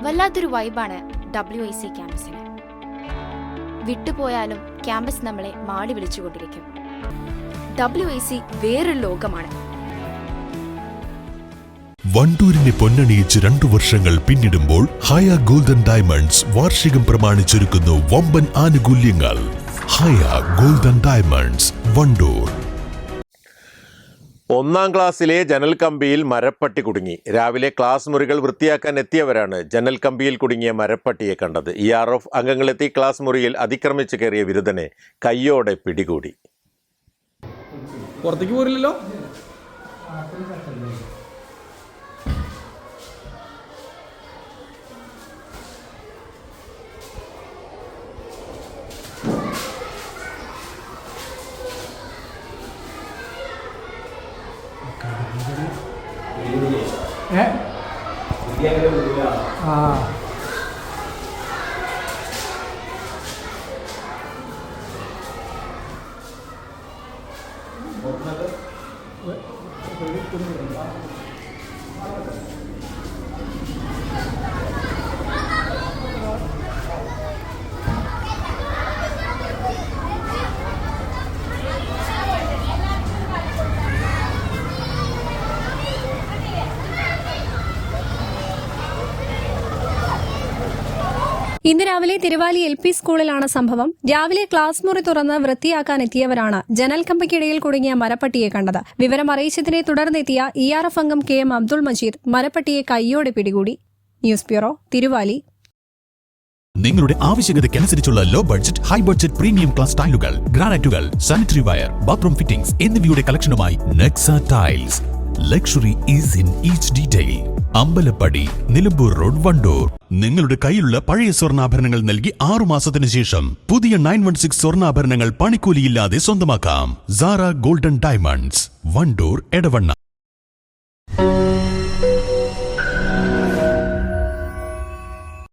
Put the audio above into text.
വല്ലാത്തൊരു വൈബാണ് WIC ക്യാമ്പസിന്. വിട്ടുപോയാലും campus നമ്മളെ മാടി വിളിച്ചുകൊണ്ടിരിക്കും. WIC വേറൊരു ലോകമാണ്. വണ്ടൂരിനെ പൊന്നണിയിച്ച് 2 വർഷങ്ങൾ പിന്നിടുമ്പോൾ ഹയ ഗോൾഡൻ ഡയമണ്ട്സ് വാർഷികം പ്രമാണിച്ചൊരുക്കുന്നു വമ്പൻ ആനുകൂല്യങ്ങൾ. ഹയ ഗോൾഡൻ ഡയമണ്ട്സ്, വണ്ടൂർ. 1-ാം ക്ലാസ്സിലെ ജനൽ കമ്പിയിൽ മരപ്പട്ടി കുടുങ്ങി. രാവിലെ ക്ലാസ് മുറികൾ വൃത്തിയാക്കാൻ എത്തിയവരാണ് ജനൽ കമ്പിയിൽ കുടുങ്ങിയ മരപ്പട്ടിയെ കണ്ടത്. ERF അംഗങ്ങളെത്തി ക്ലാസ് മുറിയിൽ അതിക്രമിച്ച് കയറിയ വിരുദ്ധനെ കയ്യോടെ പിടികൂടി. പുറത്തേക്ക് പോരില്ലല്ലോ. ഇന്ന് രാവിലെ തിരുവാലി LP സ്കൂളിലാണ് സംഭവം. രാവിലെ ക്ലാസ് മുറി തുറന്ന് വൃത്തിയാക്കാൻ എത്തിയവരാണ് ജനൽ കമ്പിക്കിടയിൽ കുടുങ്ങിയ മരപ്പട്ടിയെ കണ്ടത്. വിവരം അറിയിച്ചതിനെ തുടർന്നെത്തിയ ERF അംഗം KM അബ്ദുൾ മജീദ് മരപ്പട്ടിയെ കൈയോടെ പിടികൂടി. News bureau, Thiruvali. നിങ്ങളുടെ ആവശ്യകതയ്ക്കനുസരിച്ചുള്ള low budget, high budget premium class ടൈലുകൾ, ഗ്രാനൈറ്റുകൾ, സാനിറ്ററി വയർ, ബാത്റൂം ഫിറ്റിംഗ്സ് എന്നിവയുടെ കളക്ഷനുമായി Nexa tiles. Luxury is in each detail. Ambalappadi, Nilambur road, Wandoor. നിങ്ങളുടെ കയ്യിലുള്ള പഴയ സ്വർണ്ണാഭരണങ്ങൾ നൽകി 6 മാസത്തിനു ശേഷം പുതിയ 916 സ്വർണ്ണാഭരണങ്ങൾ പണിക്കൂലിയില്ലാതെ സ്വന്തമാക്കാം. Sara golden diamonds, Wandoor, Edavanna.